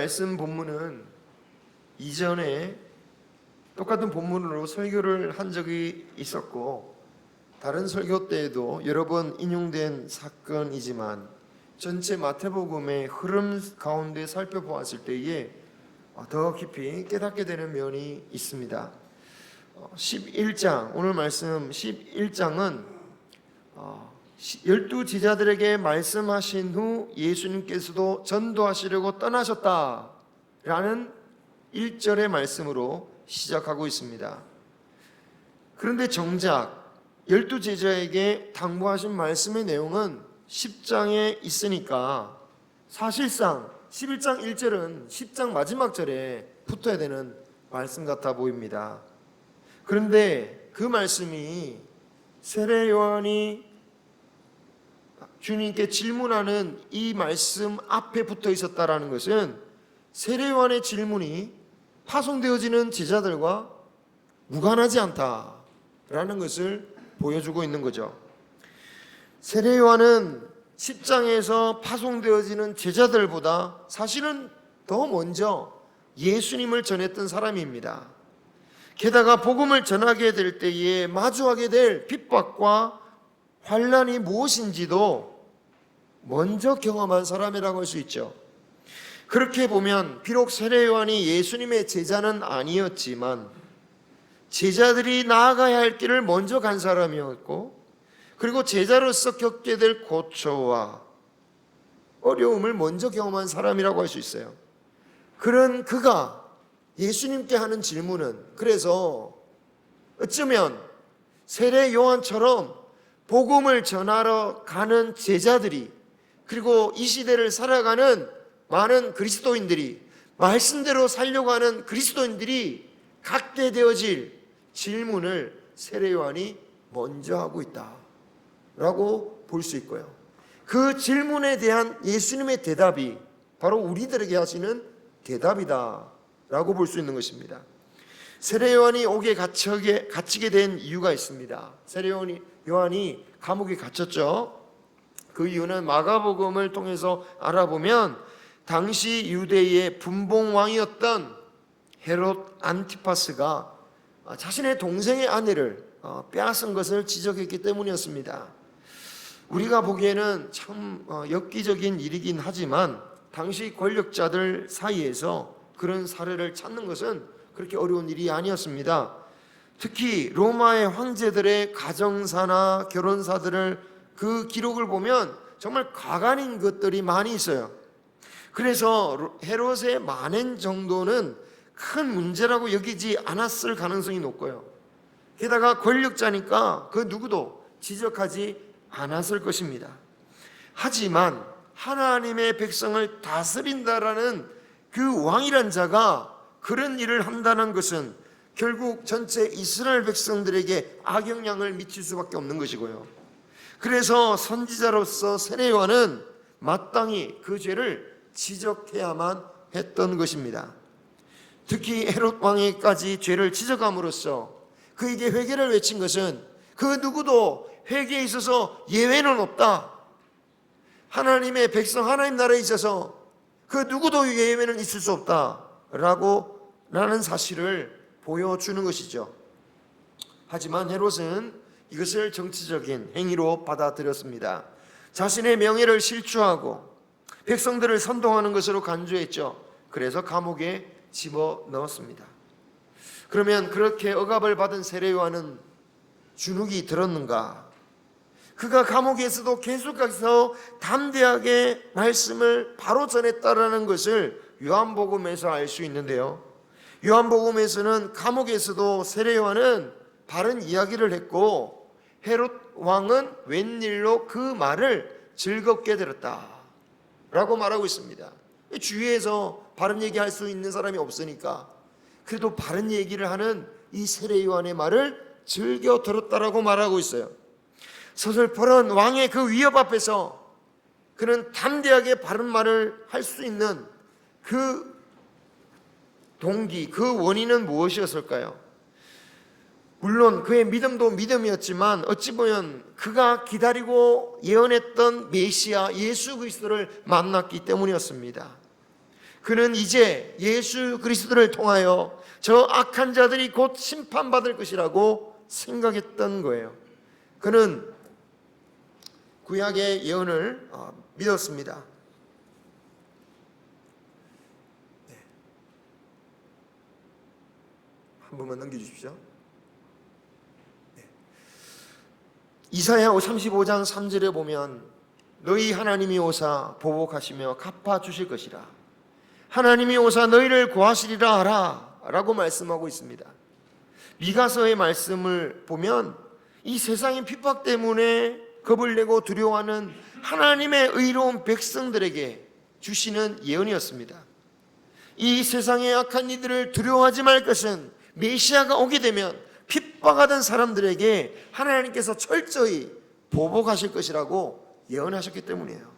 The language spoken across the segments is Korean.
말씀 본문은 이전에 똑같은 본문으로 설교를 한 적이 있었고 다른 설교 때에도 여러 번 인용된 사건이지만 전체 마태복음의 흐름 가운데 살펴보았을 때에 더 깊이 깨닫게 되는 면이 있습니다. 11장, 오늘 말씀 11장은 12 제자들에게 말씀하신 후 예수님께서도 전도하시려고 떠나셨다라는 1절의 말씀으로 시작하고 있습니다. 그런데 정작 12 제자에게 당부하신 말씀의 내용은 10장에 있으니까 사실상 11장 1절은 10장 마지막 절에 붙어야 되는 말씀 같아 보입니다. 그런데 그 말씀이 세례 요한이 주님께 질문하는 이 말씀 앞에 붙어 있었다라는 것은 세례 요한의 질문이 파송되어지는 제자들과 무관하지 않다라는 것을 보여주고 있는 거죠. 세례 요한은 10장에서 파송되어지는 제자들보다 사실은 더 먼저 예수님을 전했던 사람입니다. 게다가 복음을 전하게 될 때에 마주하게 될 핍박과 환난이 무엇인지도 먼저 경험한 사람이라고 할 수 있죠. 그렇게 보면 비록 세례 요한이 예수님의 제자는 아니었지만 제자들이 나아가야 할 길을 먼저 간 사람이었고, 그리고 제자로서 겪게 될 고초와 어려움을 먼저 경험한 사람이라고 할 수 있어요. 그런 그가 예수님께 하는 질문은 그래서 어쩌면 세례 요한처럼 복음을 전하러 가는 제자들이, 그리고 이 시대를 살아가는 많은 그리스도인들이, 말씀대로 살려고 하는 그리스도인들이 갖게 되어질 질문을 세례 요한이 먼저 하고 있다라고 볼 수 있고요. 그 질문에 대한 예수님의 대답이 바로 우리들에게 하시는 대답이다라고 볼 수 있는 것입니다. 세례 요한이 옥에 갇히게 된 이유가 있습니다. 세례 요한이 감옥에 갇혔죠. 그 이유는 마가복음을 통해서 알아보면 당시 유대의 분봉왕이었던 헤롯 안티파스가 자신의 동생의 아내를 빼앗은 것을 지적했기 때문이었습니다. 우리가 보기에는 참 엽기적인 일이긴 하지만 당시 권력자들 사이에서 그런 사례를 찾는 것은 그렇게 어려운 일이 아니었습니다. 특히 로마의 황제들의 가정사나 결혼사들을 그 기록을 보면 정말 가관인 것들이 많이 있어요. 그래서 헤롯의 만행 정도는 큰 문제라고 여기지 않았을 가능성이 높고요. 게다가 권력자니까 그 누구도 지적하지 않았을 것입니다. 하지만 하나님의 백성을 다스린다라는 그 왕이란 자가 그런 일을 한다는 것은 결국 전체 이스라엘 백성들에게 악영향을 미칠 수밖에 없는 것이고요. 그래서 선지자로서 세례 요한은 마땅히 그 죄를 지적해야만 했던 것입니다. 특히 헤롯 왕에까지 죄를 지적함으로써 그에게 회개를 외친 것은 그 누구도 회개에 있어서 예외는 없다. 하나님의 백성, 하나님 나라에 있어서 그 누구도 예외는 있을 수 없다라는 사실을 보여주는 것이죠. 하지만 헤롯은 이것을 정치적인 행위로 받아들였습니다. 자신의 명예를 실추하고 백성들을 선동하는 것으로 간주했죠. 그래서 감옥에 집어넣었습니다. 그러면 그렇게 억압을 받은 세례 요한은 주눅이 들었는가? 그가 감옥에서도 계속해서 담대하게 말씀을 바로 전했다라는 것을 요한복음에서 알 수 있는데요. 요한복음에서는 감옥에서도 세례 요한은 바른 이야기를 했고 헤롯 왕은 웬일로 그 말을 즐겁게 들었다라고 말하고 있습니다. 주위에서 바른 얘기할 수 있는 사람이 없으니까 그래도 바른 얘기를 하는 이 세례 요한의 말을 즐겨 들었다라고 말하고 있어요. 서슬퍼런 왕의 그 위협 앞에서 그는 담대하게 바른 말을 할 수 있는 그 동기, 그 원인은 무엇이었을까요? 물론 그의 믿음도 믿음이었지만 어찌 보면 그가 기다리고 예언했던 메시아 예수 그리스도를 만났기 때문이었습니다. 그는 이제 예수 그리스도를 통하여 저 악한 자들이 곧 심판받을 것이라고 생각했던 거예요. 그는 구약의 예언을 믿었습니다. 한 번만 넘겨주십시오. 이사야 35장 3절에 보면 너희 하나님이 오사 보복하시며 갚아주실 것이라, 하나님이 오사 너희를 구하시리라 하라 라고 말씀하고 있습니다. 미가서의 말씀을 보면 이 세상의 핍박 때문에 겁을 내고 두려워하는 하나님의 의로운 백성들에게 주시는 예언이었습니다. 이 세상의 악한 이들을 두려워하지 말 것은 메시아가 오게 되면 핍박하던 사람들에게 하나님께서 철저히 보복하실 것이라고 예언하셨기 때문이에요.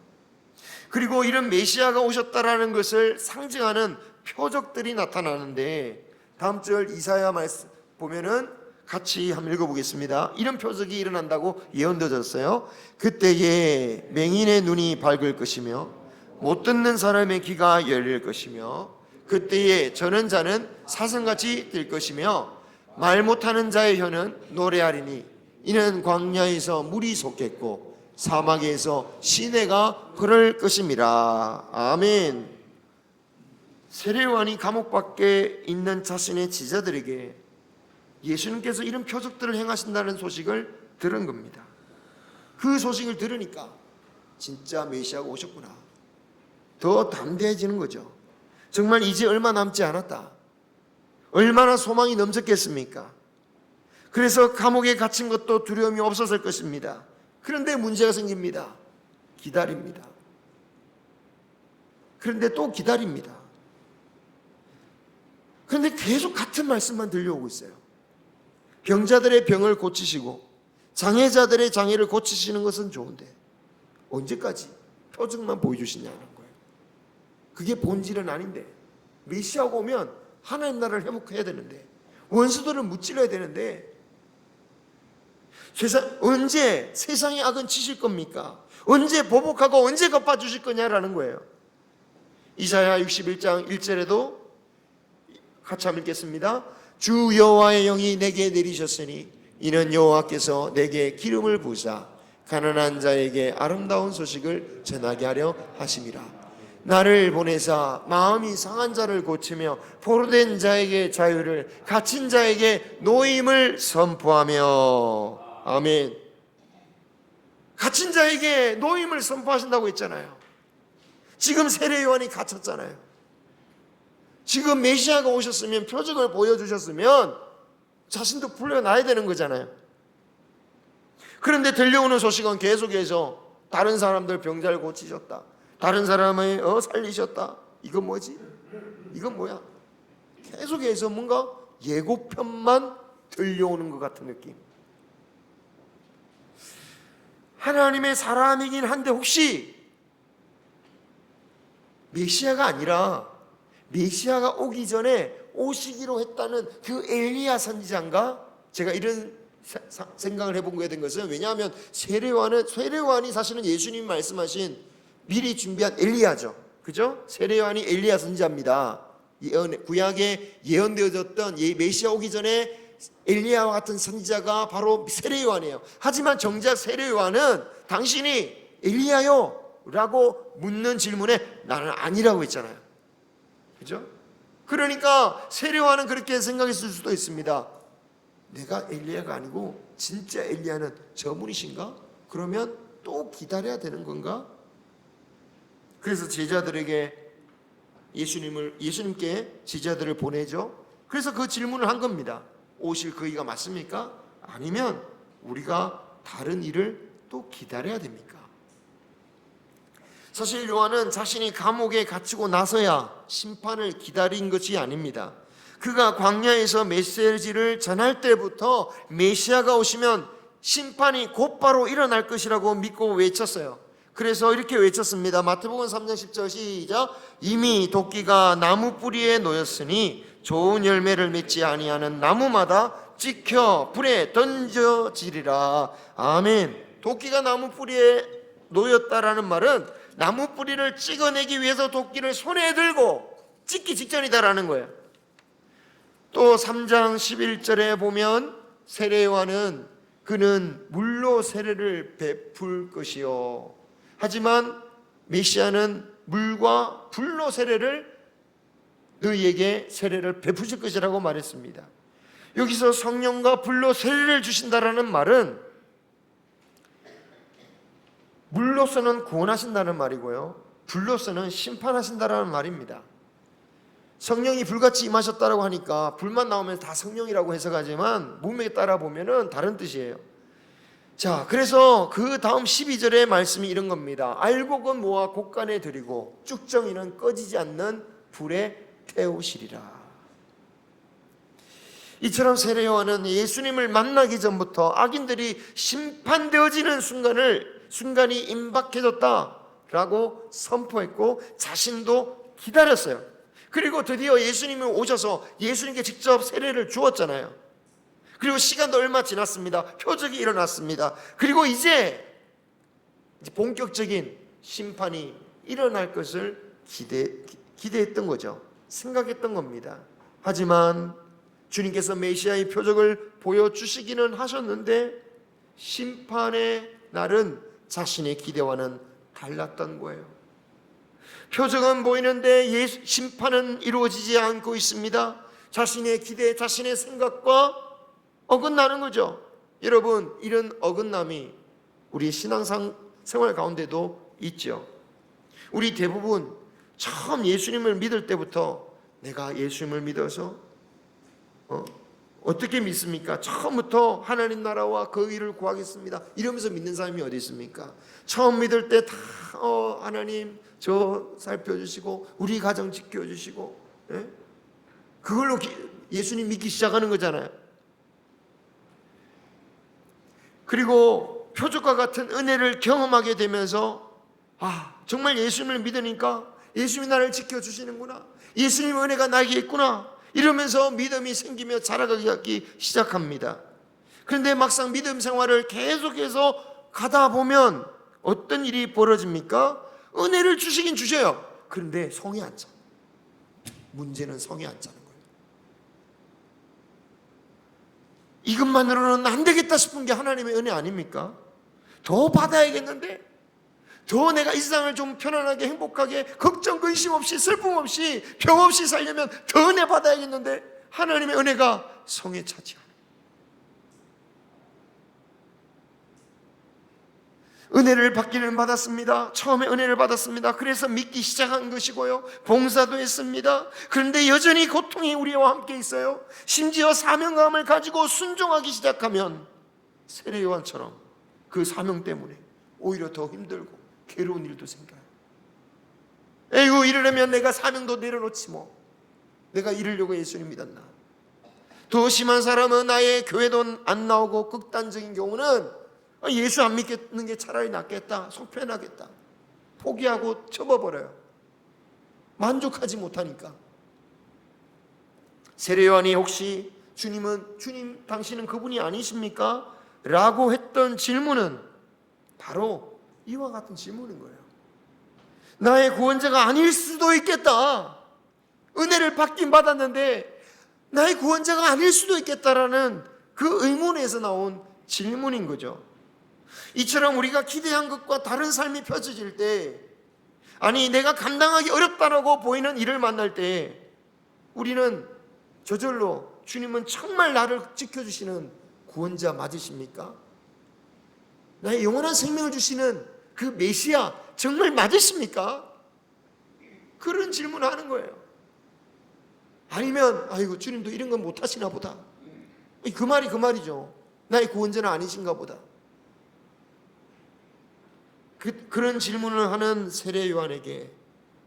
그리고 이런 메시아가 오셨다라는 것을 상징하는 표적들이 나타나는데, 다음 절 이사야 말씀 보면은 같이 한번 읽어보겠습니다. 이런 표적이 일어난다고 예언되어졌어요. 그때에 맹인의 눈이 밝을 것이며 못 듣는 사람의 귀가 열릴 것이며, 그때에 저는 자는 사슴같이 될 것이며 말 못하는 자의 혀는 노래하리니 이는 광야에서 물이 솟겠고 사막에서 시내가 흐를 것임이라. 아멘. 세례요한이 감옥 밖에 있는 자신의 지자들에게 예수님께서 이런 표적들을 행하신다는 소식을 들은 겁니다. 그 소식을 들으니까 진짜 메시아가 오셨구나, 더 담대해지는 거죠. 정말 이제 얼마 남지 않았다. 얼마나 소망이 넘쳤겠습니까? 그래서 감옥에 갇힌 것도 두려움이 없었을 것입니다. 그런데 문제가 생깁니다. 기다립니다. 그런데 또 기다립니다. 그런데 계속 같은 말씀만 들려오고 있어요. 병자들의 병을 고치시고 장애자들의 장애를 고치시는 것은 좋은데 언제까지 표적만 보여주시냐는 거예요. 그게 본질은 아닌데, 메시아가 오면 하나님 나라를 회복해야 되는데, 원수들을 무찔러야 되는데, 언제 세상의 악은 치실 겁니까? 언제 보복하고 언제 갚아주실 거냐라는 거예요. 이사야 61장 1절에도 같이 한번 읽겠습니다. 주 여호와의 영이 내게 내리셨으니 이는 여호와께서 내게 기름을 부으사 가난한 자에게 아름다운 소식을 전하게 하려 하심이라. 나를 보내사 마음이 상한 자를 고치며 포로된 자에게 자유를, 갇힌 자에게 노임을 선포하며. 아멘. 갇힌 자에게 노임을 선포하신다고 했잖아요. 지금 세례요한이 갇혔잖아요. 지금 메시아가 오셨으면, 표적을 보여주셨으면 자신도 풀려나야 되는 거잖아요. 그런데 들려오는 소식은 계속해서 다른 사람들 병자를 고치셨다, 다른 사람을 살리셨다. 이건 뭐지? 이건 뭐야? 계속해서 뭔가 예고편만 들려오는 것 같은 느낌. 하나님의 사람이긴 한데 혹시 메시아가 아니라 메시아가 오기 전에 오시기로 했다는 그 엘리야 선지자인가? 제가 이런 생각을 해본 거에 된 것은, 왜냐하면 세례요한이 사실은 예수님이 말씀하신 미리 준비한 엘리야죠. 그죠? 세례요한이 엘리야 선지자입니다. 구약에 예언되어졌던 메시아 오기 전에 엘리야와 같은 선지자가 바로 세례요한이에요. 하지만 정작 세례요한은 당신이 엘리야요? 라고 묻는 질문에 나는 아니라고 했잖아요. 그죠? 그러니까 세례요한은 그렇게 생각했을 수도 있습니다. 내가 엘리야가 아니고 진짜 엘리야는 저분이신가? 그러면 또 기다려야 되는 건가? 그래서 제자들에게 예수님께 제자들을 보내죠. 그래서 그 질문을 한 겁니다. 오실 그이가 맞습니까? 아니면 우리가 다른 일을 또 기다려야 됩니까? 사실 요한은 자신이 감옥에 갇히고 나서야 심판을 기다린 것이 아닙니다. 그가 광야에서 메시지를 전할 때부터 메시아가 오시면 심판이 곧바로 일어날 것이라고 믿고 외쳤어요. 그래서 이렇게 외쳤습니다. 마태복음 3장 10절 시작. 이미 도끼가 나무 뿌리에 놓였으니 좋은 열매를 맺지 아니하는 나무마다 찍혀 불에 던져지리라. 아멘. 도끼가 나무 뿌리에 놓였다라는 말은 나무 뿌리를 찍어내기 위해서 도끼를 손에 들고 찍기 직전이다라는 거예요. 또 3장 11절에 보면 세례 요한은 그는 물로 세례를 베풀 것이요 하지만 메시아는 물과 불로 세례를 너희에게 세례를 베푸실 것이라고 말했습니다. 여기서 성령과 불로 세례를 주신다라는 말은 물로서는 구원하신다는 말이고요, 불로서는 심판하신다라는 말입니다. 성령이 불같이 임하셨다라고 하니까 불만 나오면 다 성령이라고 해석하지만 문맥에 따라 보면은 다른 뜻이에요. 자, 그래서 그 다음 12절의 말씀이 이런 겁니다. 알곡은 모아 곡간에 들이고 쭉정이는 꺼지지 않는 불에 태우시리라. 이처럼 세례 요한은 예수님을 만나기 전부터 악인들이 심판되어지는 순간이 임박해졌다라고 선포했고 자신도 기다렸어요. 그리고 드디어 예수님이 오셔서 예수님께 직접 세례를 주었잖아요. 그리고 시간도 얼마 지났습니다. 표적이 일어났습니다. 그리고 이제 본격적인 심판이 일어날 것을 기대했던 거죠. 생각했던 겁니다. 하지만 주님께서 메시아의 표적을 보여주시기는 하셨는데 심판의 날은 자신의 기대와는 달랐던 거예요. 표적은 보이는데 심판은 이루어지지 않고 있습니다. 자신의 기대, 자신의 생각과 어긋나는 거죠. 여러분, 이런 어긋남이 우리 신앙생활 가운데도 있죠. 우리 대부분 처음 예수님을 믿을 때부터 내가 예수님을 믿어서 어떻게 믿습니까? 처음부터 하나님 나라와 그 의를 구하겠습니다 이러면서 믿는 사람이 어디 있습니까? 처음 믿을 때 다 하나님 저 살펴주시고 우리 가정 지켜주시고, 예? 그걸로 예수님 믿기 시작하는 거잖아요. 그리고 표적과 같은 은혜를 경험하게 되면서 정말 예수님을 믿으니까 예수님이 나를 지켜주시는구나, 예수님 은혜가 나에게 있구나 이러면서 믿음이 생기며 자라가기 시작합니다. 그런데 막상 믿음 생활을 계속해서 가다 보면 어떤 일이 벌어집니까? 은혜를 주시긴 주셔요. 그런데 성이 안 차. 문제는 성이 안 차는 거예요. 이것만으로는 안 되겠다 싶은 게 하나님의 은혜 아닙니까? 더 받아야겠는데, 더 내가 이 세상을 좀 편안하게 행복하게 걱정 근심 없이 슬픔 없이 병 없이 살려면 더 은혜 받아야겠는데 하나님의 은혜가 성에 차지 않아요. 은혜를 받기는 받았습니다. 처음에 은혜를 받았습니다. 그래서 믿기 시작한 것이고요, 봉사도 했습니다. 그런데 여전히 고통이 우리와 함께 있어요. 심지어 사명감을 가지고 순종하기 시작하면 세례 요한처럼 그 사명 때문에 오히려 더 힘들고 괴로운 일도 생겨요. 에이구, 이러려면 내가 사명도 내려놓지 뭐. 내가 이러려고 예수님 믿었나. 더 심한 사람은 아예 교회도 안 나오고 극단적인 경우는 예수 안 믿는 게 차라리 낫겠다, 속 편하겠다, 포기하고 접어버려요. 만족하지 못하니까. 세례 요한이 혹시 주님 당신은 그분이 아니십니까? 라고 했던 질문은 바로 이와 같은 질문인 거예요. 나의 구원자가 아닐 수도 있겠다. 은혜를 받긴 받았는데 나의 구원자가 아닐 수도 있겠다라는 그 의문에서 나온 질문인 거죠. 이처럼 우리가 기대한 것과 다른 삶이 펼쳐질 때, 아니 내가 감당하기 어렵다라고 보이는 일을 만날 때 우리는 저절로 주님은 정말 나를 지켜주시는 구원자 맞으십니까? 나의 영원한 생명을 주시는 그 메시아 정말 맞으십니까? 그런 질문을 하는 거예요. 아니면 아이고 주님도 이런 건 못하시나 보다, 그 말이 그 말이죠. 나의 구원자는 아니신가 보다. 그런 질문을 하는 세례 요한에게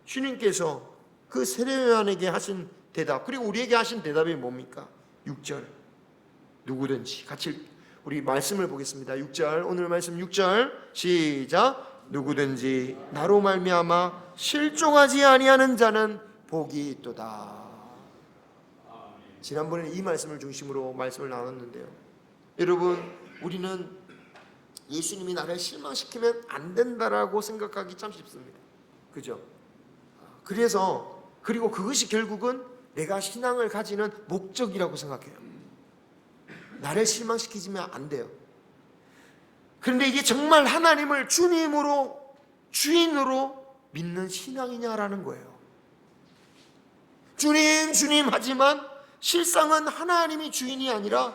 주님께서 그 세례 요한에게 하신 대답, 그리고 우리에게 하신 대답이 뭡니까? 6절, 누구든지, 같이 우리 말씀을 보겠습니다. 6절, 오늘 말씀 6절 시작. 누구든지 나로 말미암아 실족하지 아니하는 자는 복이 있도다. 지난번에 이 말씀을 중심으로 말씀을 나눴는데요, 여러분, 우리는 예수님이 나를 실망시키면 안 된다라고 생각하기 참 쉽습니다. 그죠? 그래서 그리고 그것이 결국은 내가 신앙을 가지는 목적이라고 생각해요. 나를 실망시키지면 안 돼요. 그런데 이게 정말 하나님을 주님으로, 주인으로 믿는 신앙이냐라는 거예요. 주님, 주님 하지만 실상은 하나님이 주인이 아니라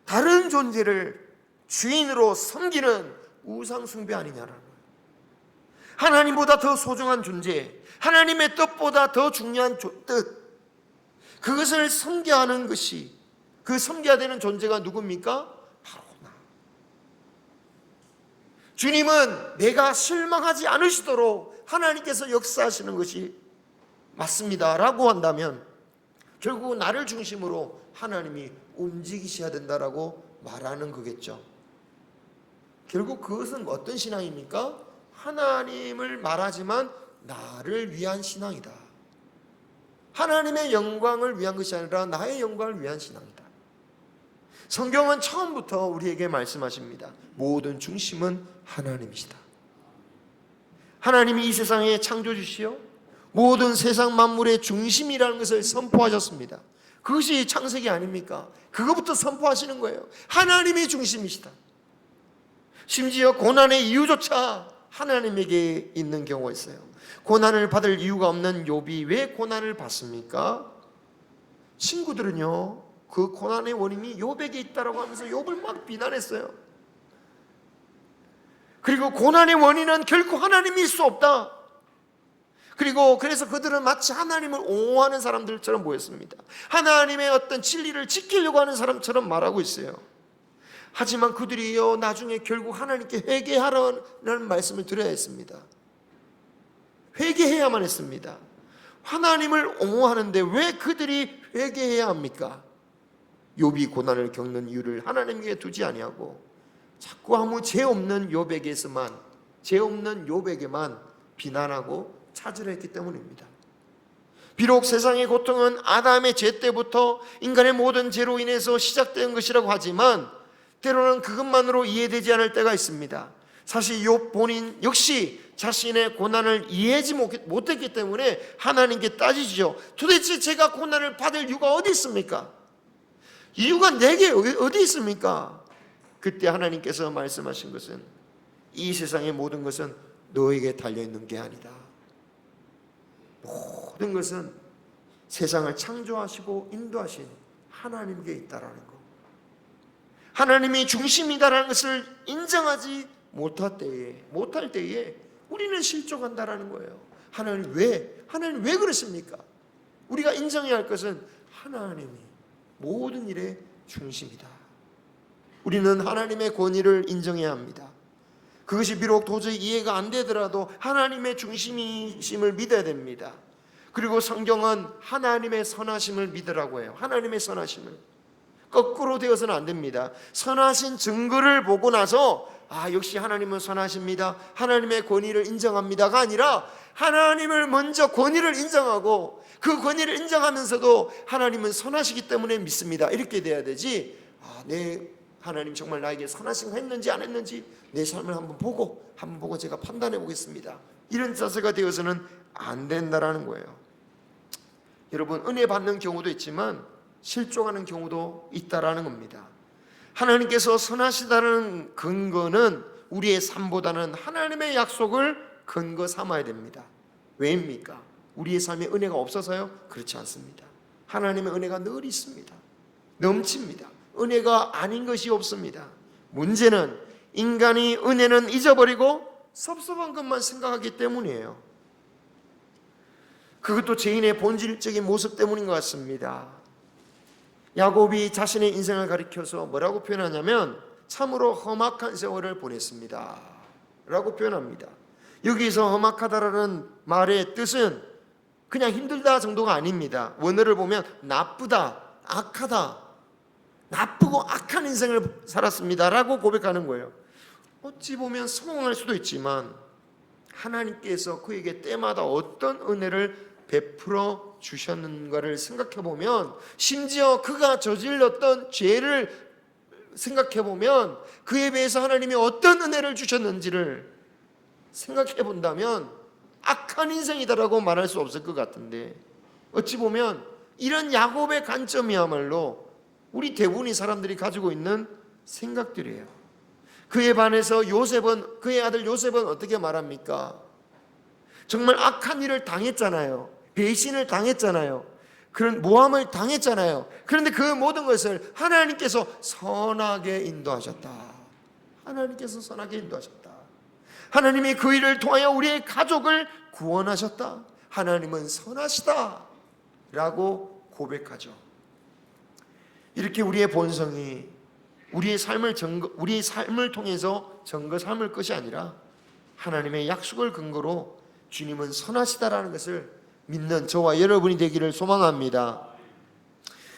다른 존재를 주인으로 섬기는 우상 숭배 아니냐라는 거예요. 하나님보다 더 소중한 존재, 하나님의 뜻보다 더 중요한 뜻, 그것을 섬겨야 하는 것이, 그 섬겨야 되는 존재가 누굽니까? 바로 나. 주님은 내가 실망하지 않으시도록 하나님께서 역사하시는 것이 맞습니다 라고 한다면 결국 나를 중심으로 하나님이 움직이셔야 된다라고 말하는 거겠죠. 결국 그것은 어떤 신앙입니까? 하나님을 말하지만 나를 위한 신앙이다. 하나님의 영광을 위한 것이 아니라 나의 영광을 위한 신앙이다. 성경은 처음부터 우리에게 말씀하십니다. 모든 중심은 하나님이시다. 하나님이 이 세상의 창조주시요 모든 세상 만물의 중심이라는 것을 선포하셨습니다. 그것이 창세기 아닙니까? 그것부터 선포하시는 거예요. 하나님이 중심이시다. 심지어 고난의 이유조차 하나님에게 있는 경우가 있어요. 고난을 받을 이유가 없는 욥이 왜 고난을 받습니까? 친구들은요, 그 고난의 원인이 욥에게 있다라고 하면서 욥을 막 비난했어요. 그리고 고난의 원인은 결코 하나님일 수 없다. 그리고 그래서 그들은 마치 하나님을 옹호하는 사람들처럼 보였습니다. 하나님의 어떤 진리를 지키려고 하는 사람처럼 말하고 있어요. 하지만 그들이요 나중에 결국 하나님께 회개하라는 말씀을 드려야 했습니다. 회개해야만 했습니다. 하나님을 옹호하는데 왜 그들이 회개해야 합니까? 욥이 고난을 겪는 이유를 하나님께 두지 아니하고 자꾸 아무 죄 없는 욥에게만 비난하고 찾으려 했기 때문입니다. 비록 세상의 고통은 아담의 죄 때부터 인간의 모든 죄로 인해서 시작된 것이라고 하지만 때로는 그것만으로 이해되지 않을 때가 있습니다. 사실 욥 본인 역시 자신의 고난을 이해하지 못했기 때문에 하나님께 따지죠. 도대체 제가 고난을 받을 이유가 어디 있습니까? 이유가 내게 어디 있습니까? 그때 하나님께서 말씀하신 것은 이 세상의 모든 것은 너에게 달려있는 게 아니다. 모든 것은 세상을 창조하시고 인도하신 하나님께 있다라는 것. 하나님이 중심이다라는 것을 인정하지 못할 때에 우리는 실족한다라는 거예요. 하나님 왜 그러십니까? 우리가 인정해야 할 것은 하나님이 모든 일의 중심이다. 우리는 하나님의 권위를 인정해야 합니다. 그것이 비록 도저히 이해가 안 되더라도 하나님의 중심이심을 믿어야 됩니다. 그리고 성경은 하나님의 선하심을 믿으라고 해요. 하나님의 선하심을 거꾸로 되어서는 안 됩니다. 선하신 증거를 보고 나서 역시 하나님은 선하십니다, 하나님의 권위를 인정합니다가 아니라 하나님을 먼저 권위를 인정하고 그 권위를 인정하면서도 하나님은 선하시기 때문에 믿습니다, 이렇게 돼야 되지. 내 하나님 정말 나에게 선하신 거 했는지 안 했는지 내 삶을 한번 보고 제가 판단해 보겠습니다, 이런 자세가 되어서는 안 된다라는 거예요. 여러분, 은혜 받는 경우도 있지만 실족하는 경우도 있다라는 겁니다. 하나님께서 선하시다는 근거는 우리의 삶보다는 하나님의 약속을 근거 삼아야 됩니다. 왜입니까? 우리의 삶에 은혜가 없어서요? 그렇지 않습니다. 하나님의 은혜가 늘 있습니다. 넘칩니다. 은혜가 아닌 것이 없습니다. 문제는 인간이 은혜는 잊어버리고 섭섭한 것만 생각하기 때문이에요. 그것도 죄인의 본질적인 모습 때문인 것 같습니다. 야곱이 자신의 인생을 가리켜서 뭐라고 표현하냐면 참으로 험악한 세월을 보냈습니다 라고 표현합니다. 여기서 험악하다라는 말의 뜻은 그냥 힘들다 정도가 아닙니다. 원어를 보면 나쁘다, 악하다, 나쁘고 악한 인생을 살았습니다 라고 고백하는 거예요. 어찌 보면 성공할 수도 있지만 하나님께서 그에게 때마다 어떤 은혜를 베풀어 주셨는가를 생각해 보면, 심지어 그가 저질렀던 죄를 생각해 보면 그에 비해서 하나님이 어떤 은혜를 주셨는지를 생각해 본다면 악한 인생이다라고 말할 수 없을 것 같은데, 어찌 보면 이런 야곱의 관점이야말로 우리 대부분의 사람들이 가지고 있는 생각들이에요. 그에 반해서 요셉은, 그의 아들 요셉은 어떻게 말합니까? 정말 악한 일을 당했잖아요. 배신을 당했잖아요. 그런 모함을 당했잖아요. 그런데 그 모든 것을 하나님께서 선하게 인도하셨다. 하나님께서 선하게 인도하셨다. 하나님이 그 일을 통하여 우리의 가족을 구원하셨다. 하나님은 선하시다 라고 고백하죠. 이렇게 우리의 본성이 우리의 삶을 통해서 증거 삼을 것이 아니라 하나님의 약속을 근거로 주님은 선하시다라는 것을 믿는 저와 여러분이 되기를 소망합니다.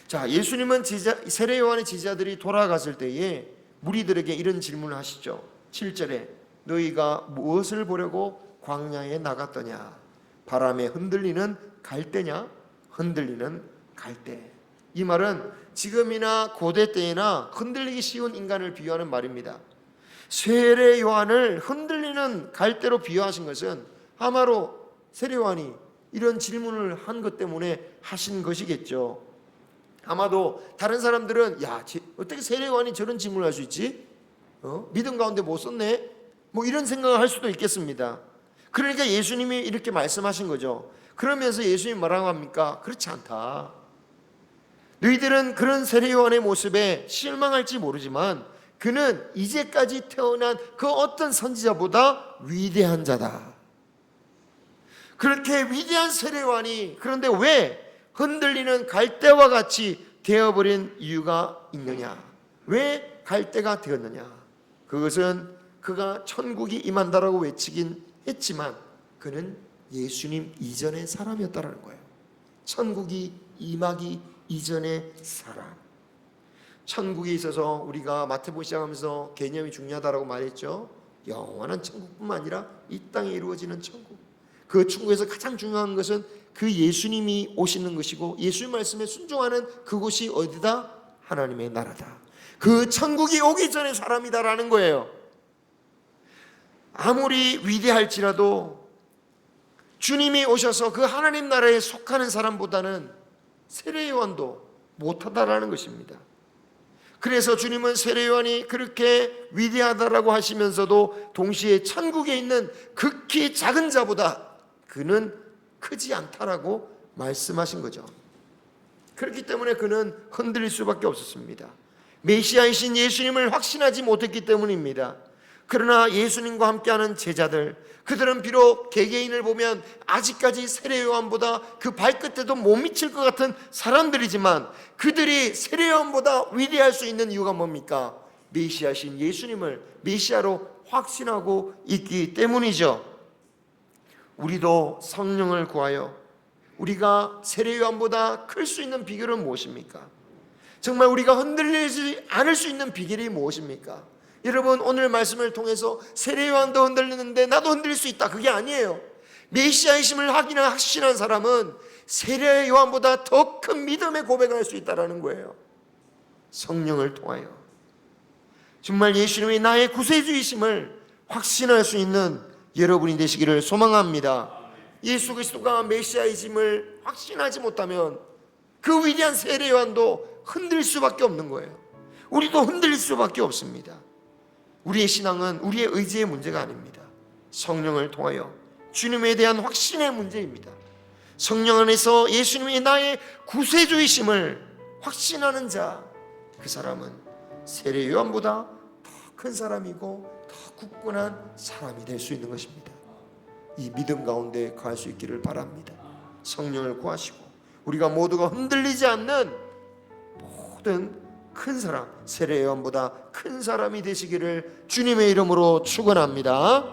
자, 예수님은 세례 요한의 제자들이 돌아갔을 때에 무리들에게 이런 질문을 하시죠. 7절에 너희가 무엇을 보려고 광야에 나갔더냐? 바람에 흔들리는 갈대냐? 흔들리는 갈대. 이 말은 지금이나 고대 때나 흔들리기 쉬운 인간을 비유하는 말입니다. 세례 요한을 흔들리는 갈대로 비유하신 것은 아마도 세례 요한이 이런 질문을 한 것 때문에 하신 것이겠죠. 아마도 다른 사람들은 어떻게 세례 요한이 저런 질문을 할 수 있지? 믿음 가운데 못 썼네? 뭐 이런 생각을 할 수도 있겠습니다. 그러니까 예수님이 이렇게 말씀하신 거죠. 그러면서 예수님이 뭐라고 합니까? 그렇지 않다. 너희들은 그런 세례 요한의 모습에 실망할지 모르지만 그는 이제까지 태어난 그 어떤 선지자보다 위대한 자다. 그렇게 위대한 세례 요한이 그런데 왜 흔들리는 갈대와 같이 되어버린 이유가 있느냐? 왜 갈대가 되었느냐? 그것은 그가 천국이 임한다라고 외치긴 했지만 그는 예수님 이전의 사람이었다라는 거예요. 천국이 임하기 이전의 사람. 천국에 있어서 우리가 마태복음 시작하면서 개념이 중요하다라고 말했죠. 영원한 천국뿐만 아니라 이 땅에 이루어지는 천국. 그 천국에서 가장 중요한 것은 그 예수님이 오시는 것이고 예수님 말씀에 순종하는 그곳이 어디다? 하나님의 나라다. 그 천국이 오기 전에 사람이다라는 거예요. 아무리 위대할지라도 주님이 오셔서 그 하나님 나라에 속하는 사람보다는 세례 요한도 못하다라는 것입니다. 그래서 주님은 세례 요한이 그렇게 위대하다라고 하시면서도 동시에 천국에 있는 극히 작은 자보다 그는 크지 않다라고 말씀하신 거죠. 그렇기 때문에 그는 흔들릴 수밖에 없었습니다. 메시아이신 예수님을 확신하지 못했기 때문입니다. 그러나 예수님과 함께하는 제자들, 그들은 비록 개개인을 보면 아직까지 세례 요한보다 그 발끝에도 못 미칠 것 같은 사람들이지만 그들이 세례 요한보다 위대할 수 있는 이유가 뭡니까? 메시아신 예수님을 메시아로 확신하고 있기 때문이죠. 우리도 성령을 구하여 우리가 세례 요한보다 클 수 있는 비결은 무엇입니까? 정말 우리가 흔들리지 않을 수 있는 비결이 무엇입니까? 여러분, 오늘 말씀을 통해서 세례 요한도 흔들리는데 나도 흔들릴 수 있다, 그게 아니에요. 메시아이심을 확신한 사람은 세례 요한보다 더 큰 믿음의 고백을 할 수 있다는 거예요. 성령을 통하여 정말 예수님이 나의 구세주이심을 확신할 수 있는 여러분이 되시기를 소망합니다. 예수 그리스도가 메시아이심을 확신하지 못하면 그 위대한 세례 요한도 흔들릴 수밖에 없는 거예요. 우리도 흔들릴 수밖에 없습니다. 우리의 신앙은 우리의 의지의 문제가 아닙니다. 성령을 통하여 주님에 대한 확신의 문제입니다. 성령 안에서 예수님이 나의 구세주이심을 확신하는 자, 그 사람은 세례 요한보다 더 큰 사람이고 더 굳건한 사람이 될 수 있는 것입니다. 이 믿음 가운데 거할 수 있기를 바랍니다. 성령을 구하시고 우리가 모두가 흔들리지 않는 모든 큰 사람, 세례 요한보다 큰 사람이 되시기를 주님의 이름으로 축원합니다.